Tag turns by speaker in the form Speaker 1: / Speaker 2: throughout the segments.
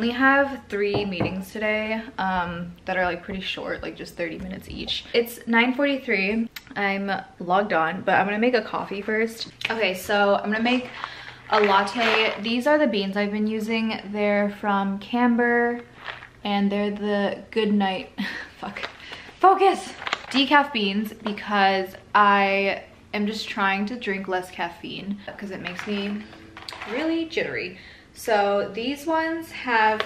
Speaker 1: only have 3 meetings today that are like pretty short, like just 30 minutes each. It's 9:43. I'm logged on, but I'm gonna make a coffee first. Okay, so I'm gonna make a latte. These are the beans I've been using. They're from Camber and they're the Good Night focus decaf beans, because I am just trying to drink less caffeine because it makes me really jittery. So these ones have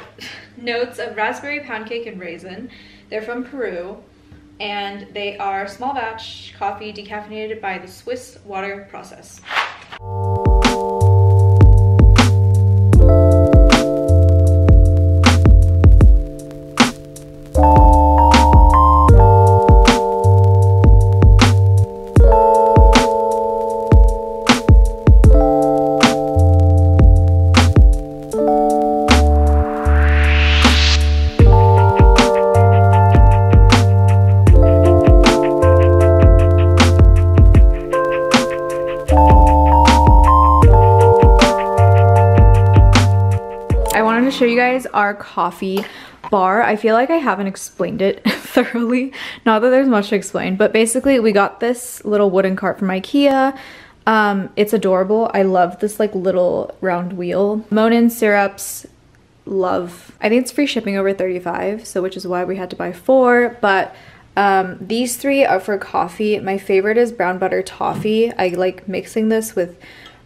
Speaker 1: notes of raspberry, pound cake, and raisin. They're from Peru, and they are small batch coffee decaffeinated by the Swiss water process. Show you guys our coffee bar. I feel like I haven't explained it thoroughly. Not that there's much to explain, but basically we got this little wooden cart from IKEA. It's adorable. I love this like little round wheel. Monin syrups, love. I think it's free shipping over 35, so which is why we had to buy 4, but these 3 are for coffee. My favorite is brown butter toffee. I like mixing this with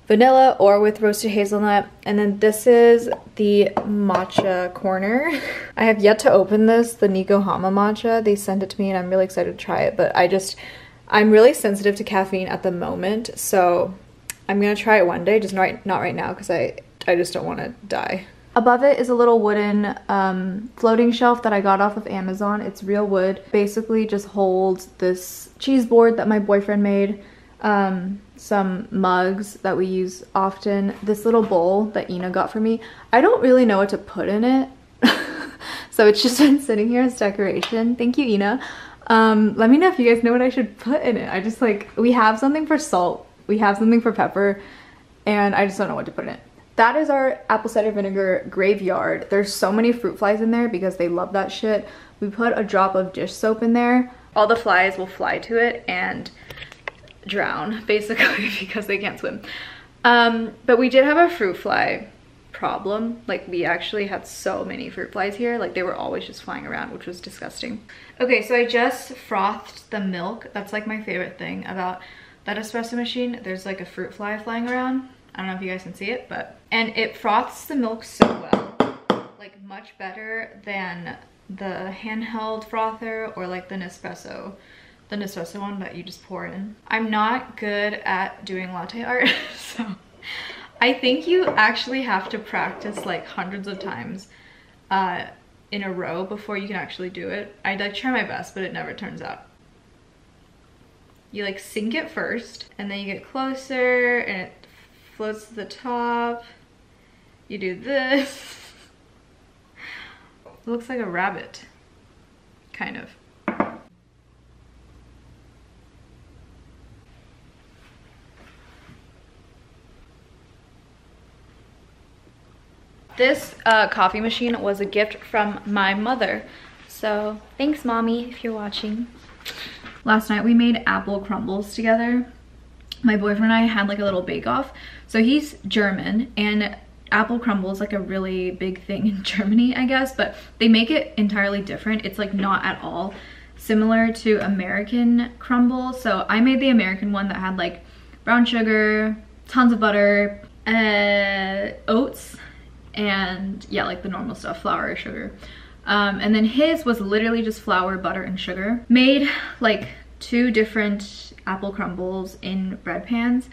Speaker 1: vanilla or with roasted hazelnut. And then this is the matcha corner. I have yet to open this, the Nikohama matcha. They sent it to me and I'm really excited to try it, but I'm really sensitive to caffeine at the moment, so I'm gonna try it one day, just not right now, because I just don't want to die. Above it is a little wooden floating shelf that I got off of Amazon. It's real wood. Basically just holds this cheese board that my boyfriend made, some mugs that we use often, this little bowl that Ina got for me. I don't really know what to put in it, so it's just been sitting here as decoration. Thank you, Ina. Let me know if you guys know what I should put in it. I just like, we have something for salt, we have something for pepper, and I just don't know what to put in it. That is our apple cider vinegar graveyard. There's so many fruit flies in there because they love that shit. We put a drop of dish soap in there. All the flies will fly to it and drown, basically, because they can't swim. But we did have a fruit fly problem. Like, we actually had so many fruit flies here. Like, they were always just flying around, which was disgusting. Okay, so I just frothed the milk. That's like my favorite thing about that espresso machine. There's like a fruit fly flying around. I don't know if you guys can see it, but, and it froths the milk so well, like much better than the handheld frother or like the Nespresso one that you just pour in. I'm not good at doing latte art, so I think you actually have to practice like hundreds of times in a row before you can actually do it. I like try my best, but it never turns out. You like sink it first, and then you get closer and it floats to the top. You do this. It looks like a rabbit, kind of. This coffee machine was a gift from my mother. So thanks, Mommy, if you're watching. Last night we made apple crumbles together. My boyfriend and I had like a little bake-off. So he's German, and apple crumble is like a really big thing in Germany, I guess, but they make it entirely different. It's like not at all similar to American crumble. So I made the American one that had like brown sugar, tons of butter, oats, and yeah, like the normal stuff, flour, sugar. And then his was literally just flour, butter, and sugar. Made like 2 different apple crumbles in bread pans,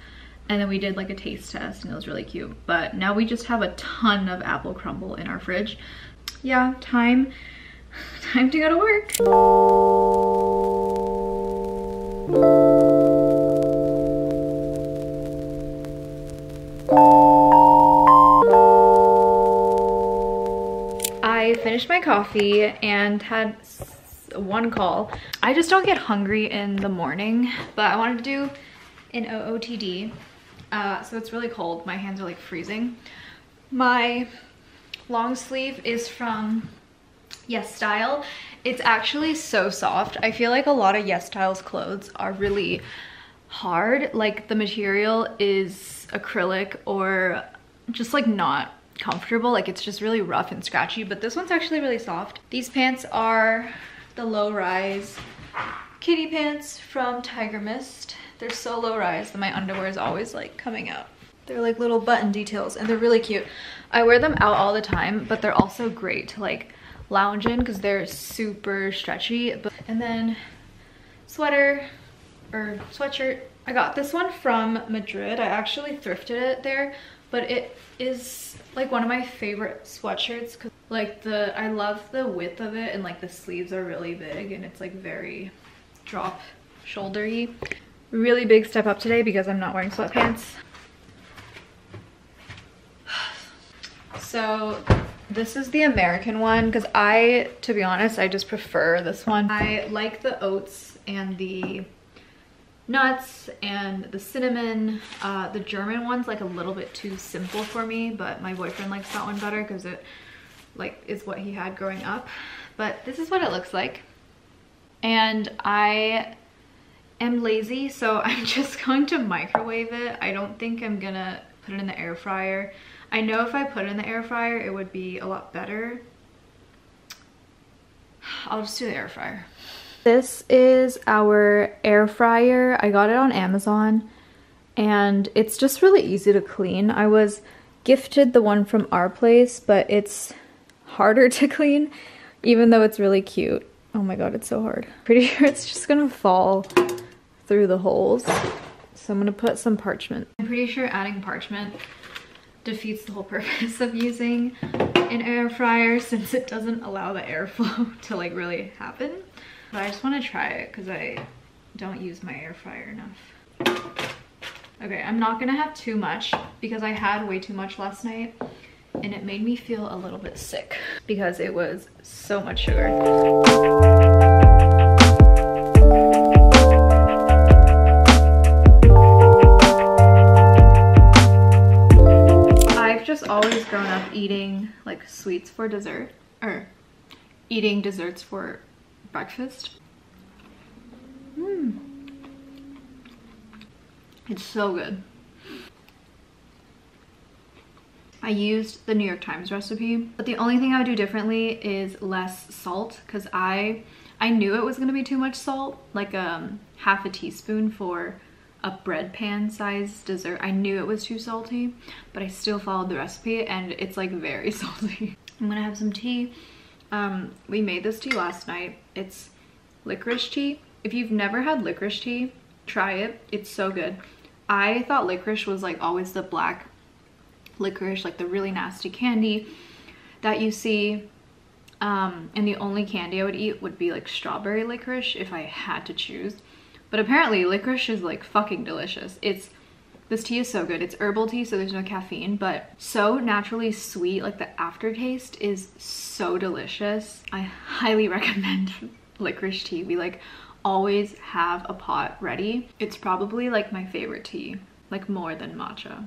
Speaker 1: and then we did like a taste test and it was really cute. But now we just have a ton of apple crumble in our fridge. Yeah, time to go to work. I finished my coffee and had 1 call. I just don't get hungry in the morning, but I wanted to do an OOTD. So it's really cold. My hands are like freezing. My long sleeve is from Yes Style. It's actually so soft. I feel like a lot of Yes Style's clothes are really hard. Like the material is acrylic or just like not comfortable. Like it's just really rough and scratchy, but this one's actually really soft. These pants are the low rise kitty pants from Tiger Mist. They're so low rise that my underwear is always like coming out. They're like little button details and they're really cute. I wear them out all the time, but they're also great to like lounge in because they're super stretchy. And then sweater or sweatshirt. I got this one from Madrid. I actually thrifted it there, but it is like one of my favorite sweatshirts because like I love the width of it, and like the sleeves are really big and it's like very drop shouldery. Really big step up today because I'm not wearing sweatpants. So this is the American one because to be honest, I just prefer this one. I like the oats and the nuts and the cinnamon. The German one's like a little bit too simple for me, but my boyfriend likes that one better because it like is what he had growing up. But this is what it looks like. And I am lazy, so I'm just going to microwave it. I don't think I'm gonna put it in the air fryer. I know if I put it in the air fryer, it would be a lot better. I'll just do the air fryer. This is our air fryer. I got it on Amazon and it's just really easy to clean. I was gifted the one from our place, but it's harder to clean even though it's really cute. Oh my god, it's so hard. Pretty sure it's just gonna fall through the holes. So I'm gonna put some parchment. I'm pretty sure adding parchment defeats the whole purpose of using an air fryer since it doesn't allow the airflow to like really happen. But I just want to try it because I don't use my air fryer enough. Okay, I'm not gonna have too much because I had way too much last night and it made me feel a little bit sick because it was so much sugar. Just always grown up eating like sweets for dessert or eating desserts for breakfast. It's so good. I used the New York Times recipe, but the only thing I would do differently is less salt because I knew it was gonna be too much salt, like half a teaspoon for a bread pan size dessert. I knew it was too salty, but I still followed the recipe and it's like very salty. I'm gonna have some tea. We made this tea last night. It's licorice tea. If you've never had licorice tea, try it. It's so good. I thought licorice was like always the black licorice, like the really nasty candy that you see. And the only candy I would eat would be like strawberry licorice if I had to choose. But apparently licorice is like fucking delicious. This tea is so good. It's herbal tea, so there's no caffeine, but so naturally sweet. Like the aftertaste is so delicious. I highly recommend licorice tea. We like always have a pot ready. It's probably like my favorite tea, like more than matcha.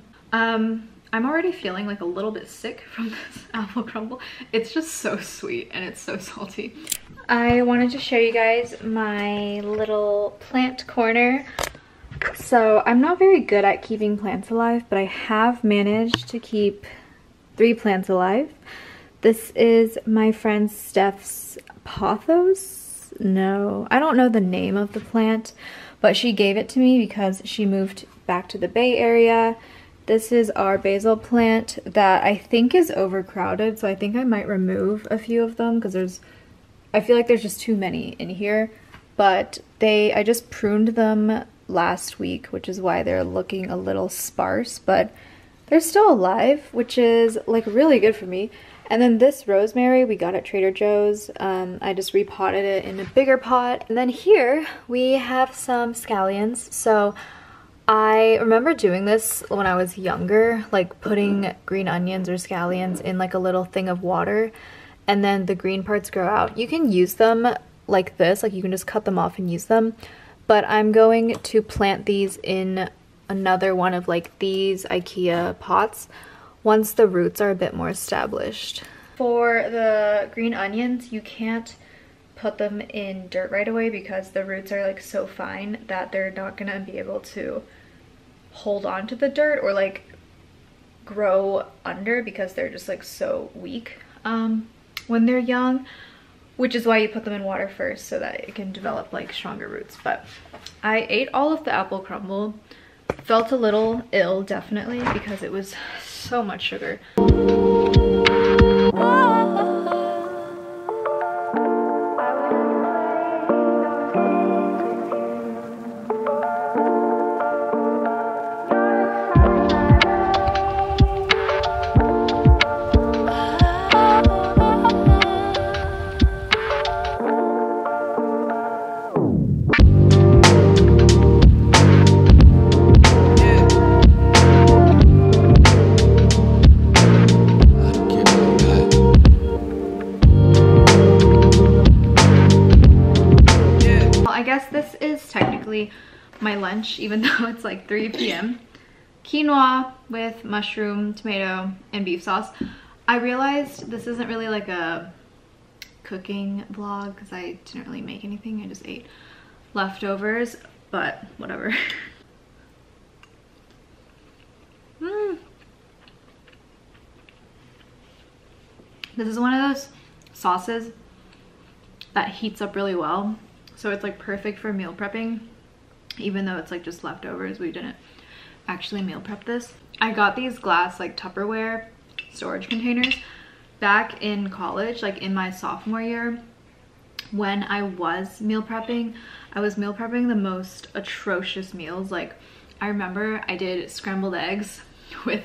Speaker 1: I'm already feeling like a little bit sick from this apple crumble. It's just so sweet and it's so salty. I wanted to show you guys my little plant corner. So I'm not very good at keeping plants alive, but I have managed to keep 3 plants alive. This is my friend Steph's pothos. No, I don't know the name of the plant, but she gave it to me because she moved back to the Bay Area. This is our basil plant that I think is overcrowded, so I think I might remove a few of them because I feel like there's just too many in here. But I just pruned them last week, which is why they're looking a little sparse, but they're still alive, which is like really good for me. And then this rosemary we got at Trader Joe's. I just repotted it in a bigger pot. And then here we have some scallions. So I remember doing this when I was younger, like putting green onions or scallions in like a little thing of water and then the green parts grow out. You can use them like this, like you can just cut them off and use them. But I'm going to plant these in another one of like these IKEA pots once the roots are a bit more established. For the green onions, you can't put them in dirt right away because the roots are like so fine that they're not gonna be able to hold on to the dirt or like grow under because they're just like so weak when they're young, which is why you put them in water first so that it can develop like stronger roots. But I ate all of the apple crumble. Felt a little ill, definitely, because it was so much sugar. My lunch, even though it's like 3 p.m. Quinoa with mushroom, tomato, and beef sauce. I realized this isn't really like a cooking vlog because I didn't really make anything. I just ate leftovers, but whatever. This is one of those sauces that heats up really well. So it's like perfect for meal prepping. Even though it's like just leftovers, we didn't actually meal prep this. I got these glass like Tupperware storage containers back in college, like in my sophomore year when I was meal prepping. I was meal prepping the most atrocious meals. Like I remember I did scrambled eggs with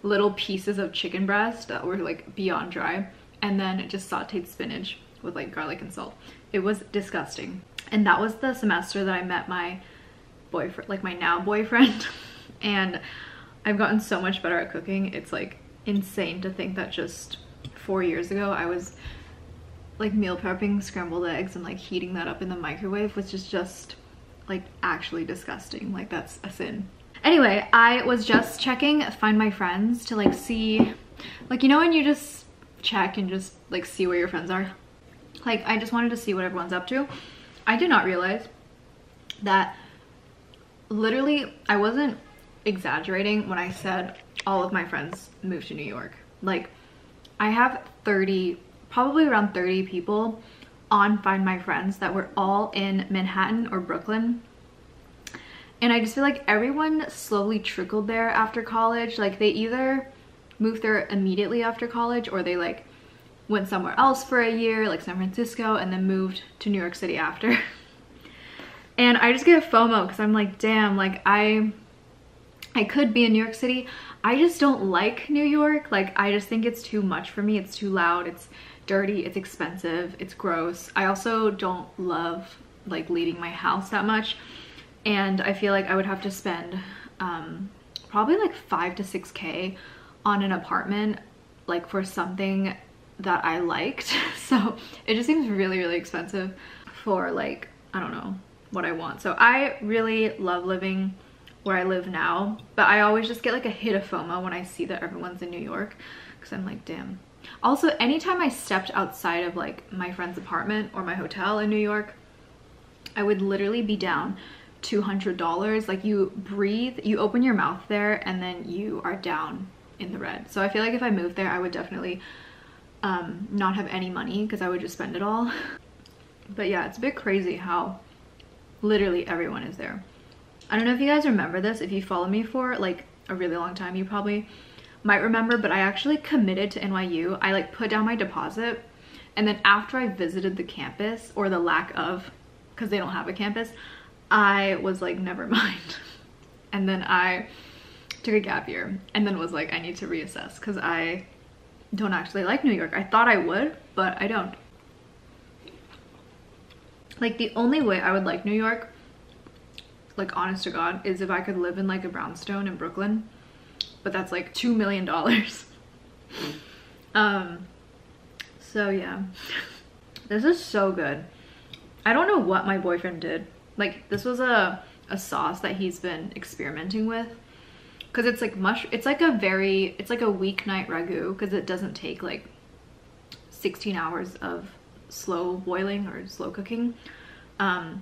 Speaker 1: little pieces of chicken breast that were like beyond dry, and then just sauteed spinach with like garlic and salt. It was disgusting. And that was the semester that I met my boyfriend, like my now boyfriend. And I've gotten so much better at cooking. It's like insane to think that just 4 years ago I was like meal prepping scrambled eggs and like heating that up in the microwave, which is just like actually disgusting. Like that's a sin. Anyway, I was just checking Find My Friends to like see, like, you know when you just check and just like see where your friends are? Like I just wanted to see what everyone's up to. I did not realize that literally I wasn't exaggerating when I said all of my friends moved to New York. Like I have 30, probably around 30 people on Find My Friends that were all in Manhattan or Brooklyn. And I just feel like everyone slowly trickled there after college. Like they either moved there immediately after college or they like went somewhere else for a year, like San Francisco, and then moved to New York City after. And I just get FOMO because I'm like, damn, like I could be in New York City. I just don't like New York. Like I just think it's too much for me. It's too loud, it's dirty, it's expensive, it's gross. I also don't love like leaving my house that much. And I feel like I would have to spend probably like 5 to 6K on an apartment, like for something that I liked. So it just seems really, really expensive for like, I don't know what I want. So I really love living where I live now, but I always just get like a hit of FOMO when I see that everyone's in New York because I'm like, damn. Also, anytime I stepped outside of like my friend's apartment or my hotel in New York, I would literally be down $200. Like you breathe, you open your mouth there and then you are down in the red. So I feel like if I moved there, I would definitely not have any money because I would just spend it all. But yeah, it's a bit crazy how literally everyone is there. I don't know if you guys remember this. If you follow me for like a really long time, you probably might remember, but I actually committed to NYU. I like put down my deposit, and then after I visited the campus, or the lack of, because they don't have a campus, I was like, never mind. And then I took a gap year and then was like, I need to reassess because I don't actually like New York. I thought I would, but I don't. Like the only way I would like New York, like honest to God, is if I could live in like a brownstone in Brooklyn, but that's like $2 million. So yeah, this is so good. I don't know what my boyfriend did. Like this was a sauce that he's been experimenting with, because it's like it's like a weeknight ragu, because it doesn't take like 16 hours of slow boiling or slow cooking.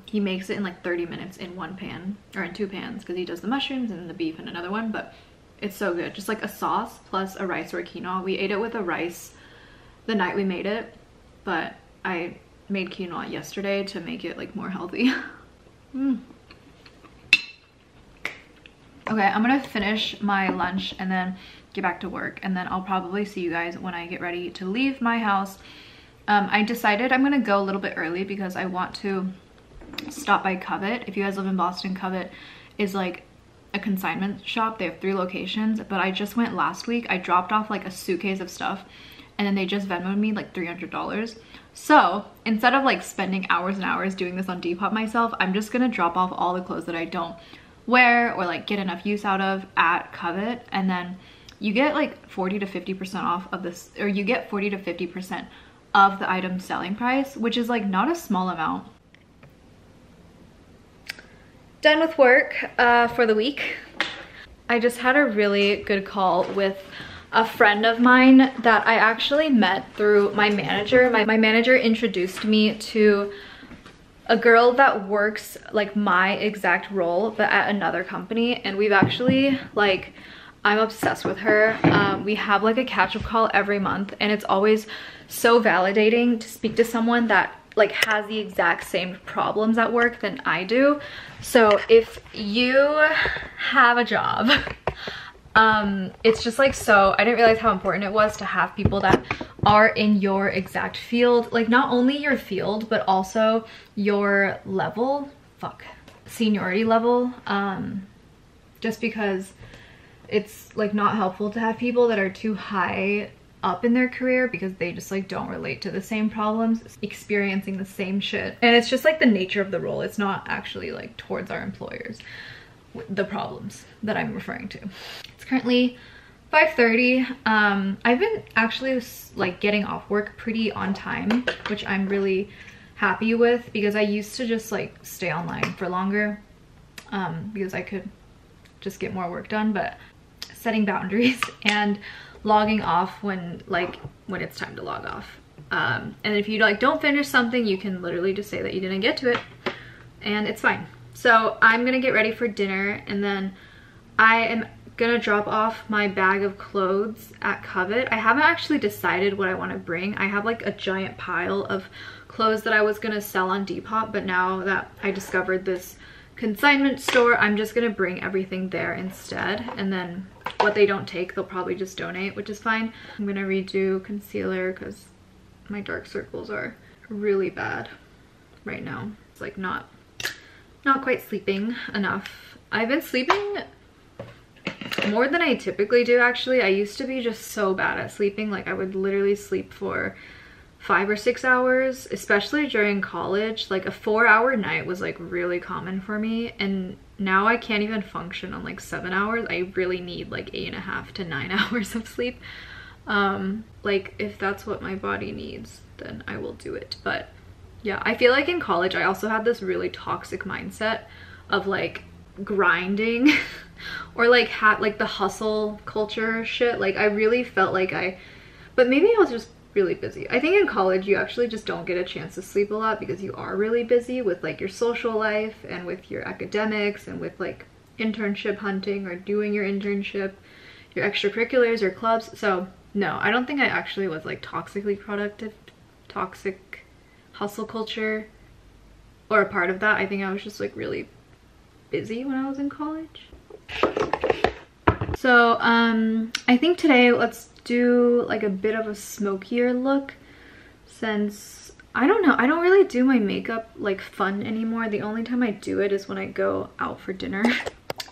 Speaker 1: He makes it in like 30 minutes in one pan, or in two pans, because he does the mushrooms and the beef in another one. But it's so good. Just like a sauce plus a rice or a quinoa. We ate it with a rice the night we made it, but I made quinoa yesterday to make it like more healthy. Okay, I'm gonna finish my lunch and then get back to work, and then I'll probably see you guys when I get ready to leave my house. I decided I'm gonna go a little bit early because I want to stop by Covet. If you guys live in Boston, Covet is like a consignment shop. They have 3 locations, but I just went last week. I dropped off like a suitcase of stuff, and then they just Venmoed me like $300. So instead of like spending hours and hours doing this on Depop myself, I'm just gonna drop off all the clothes that I don't wear or like get enough use out of at Covet, and then you get like 40 to 50% off of this, or you get 40 to 50% of the item selling price, which is like not a small amount. Done with work for the week. I just had a really good call with a friend of mine that I actually met through my manager. My manager introduced me to a girl that works like my exact role but at another company, and we've actually like, I'm obsessed with her. We have like a catch-up call every month, and it's always so validating to speak to someone that like has the exact same problems at work than I do. So if you have a job, it's just like, so I didn't realize how important it was to have people that are in your exact field, like not only your field but also your level, seniority level, just because it's like not helpful to have people that are too high up in their career because they just like don't relate to the same problems, experiencing the same shit. And it's just like the nature of the role. It's not actually like towards our employers, the problems that I'm referring to. It's currently 5:30. I've been actually like getting off work pretty on time, which I'm really happy with, because I used to just like stay online for longer because I could just get more work done. But setting boundaries and logging off when it's time to log off, and if you like don't finish something, you can literally just say that you didn't get to it and it's fine. So I'm gonna get ready for dinner, and then I am gonna drop off my bag of clothes at Covet. I haven't actually decided what I want to bring. I have like a giant pile of clothes that I was gonna sell on Depop, but now that I discovered this consignment store, I'm just gonna bring everything there instead, and then what they don't take they'll probably just donate, which is fine. I'm gonna redo concealer because my dark circles are really bad right now. It's like not quite sleeping enough. I've been sleeping more than I typically do, actually. I used to be just so bad at sleeping. Like I would literally sleep for 5 or 6 hours, especially during college. Like a 4-hour night was like really common for me, and now I can't even function on like 7 hours. I really need like 8.5 to 9 hours of sleep. Like if that's what my body needs, then I will do it. But yeah, I feel like in college I also had this really toxic mindset of like grinding or like the hustle culture shit. Like I really felt like but maybe I was just really busy. I think in college you actually just don't get a chance to sleep a lot because you are really busy with like your social life and with your academics and with like internship hunting or doing your internship, your extracurriculars or clubs. So no, I don't think I actually was like toxically productive, toxic hustle culture or a part of that. I think I was just like really busy when I was in college. So I think today let's do like a bit of a smokier look, since I don't know, I don't really do my makeup like fun anymore. The only time I do it is when I go out for dinner.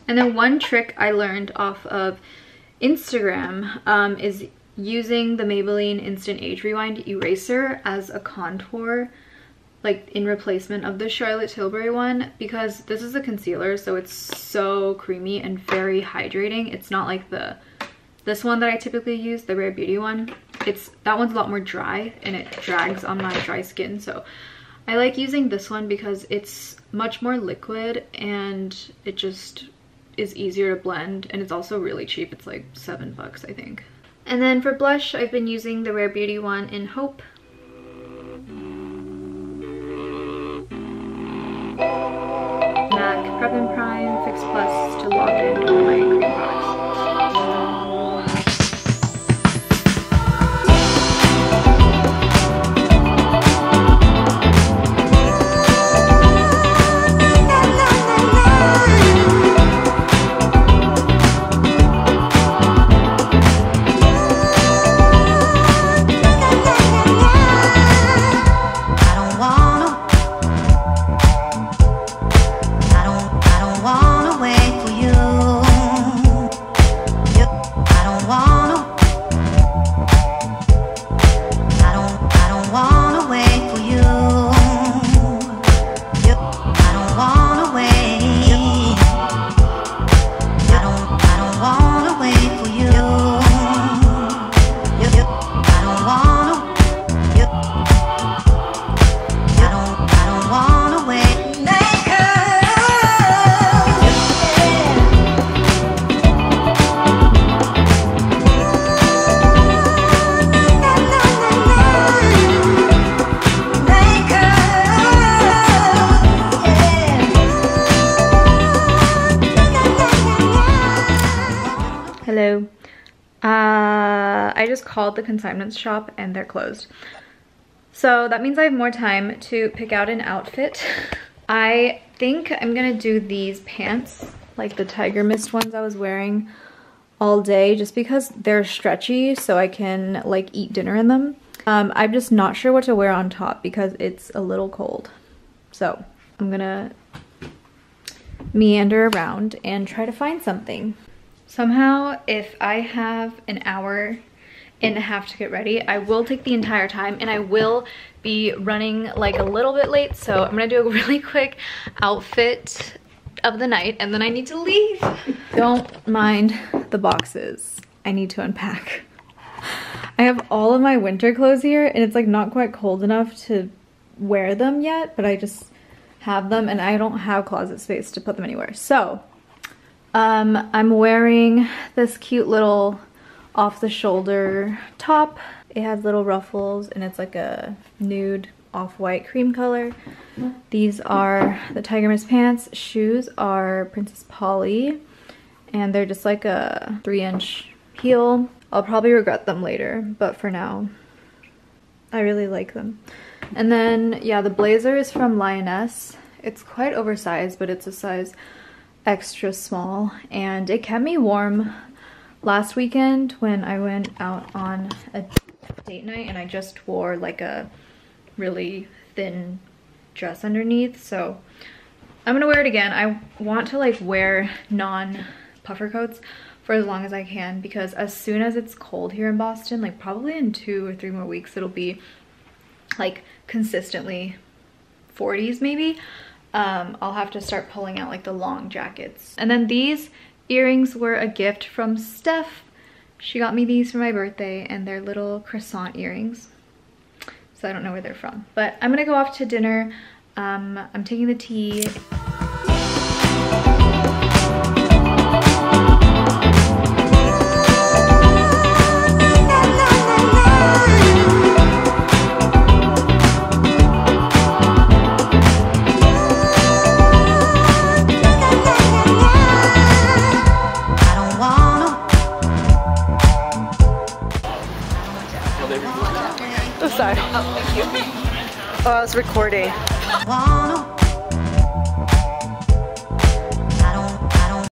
Speaker 1: And then one trick I learned off of Instagram is using the Maybelline Instant Age Rewind eraser as a contour, like in replacement of the Charlotte Tilbury one, because this is a concealer, so it's so creamy and very hydrating. It's not like this one that I typically use, the Rare Beauty one. That one's a lot more dry and it drags on my dry skin. So I like using this one because it's much more liquid and it just is easier to blend, and it's also really cheap. It's like $7, I think. And then for blush, I've been using the Rare Beauty one in Hope. Prep and Prime Fix Plus to lock in all my cream products. Hello. I just called the consignment shop and they're closed. So that means I have more time to pick out an outfit. I think I'm gonna do these pants, like the Tiger Mist ones I was wearing all day, just because they're stretchy so I can like eat dinner in them. I'm just not sure what to wear on top because it's a little cold. So I'm gonna meander around and try to find something. Somehow, if I have an hour and a half to get ready, I will take the entire time and I will be running like a little bit late. So I'm gonna do a really quick outfit of the night and then I need to leave. Don't mind the boxes. I need to unpack. I have all of my winter clothes here and it's like not quite cold enough to wear them yet, but I just have them and I don't have closet space to put them anywhere. So I'm wearing this cute little off-the-shoulder top. It has little ruffles and it's like a nude off-white cream color. These are the Tiger Mist pants. Shoes are Princess Polly and they're just like a 3-inch heel. I'll probably regret them later, but for now I really like them. And then yeah, the blazer is from Lioness. It's quite oversized, but it's a size extra small and it kept me warm last weekend when I went out on a date night and I just wore like a really thin dress underneath, so I'm gonna wear it again. I want to like wear non-puffer coats for as long as I can because as soon as it's cold here in Boston, like probably in 2 or 3 more weeks, it'll be like consistently 40s maybe. I'll have to start pulling out like the long jackets. And then these earrings were a gift from Steph. She got me these for my birthday and they're little croissant earrings. So I don't know where they're from, but I'm gonna go off to dinner. I'm taking the tea.
Speaker 2: Oh, sorry. Oh, thank you. Oh, I was recording.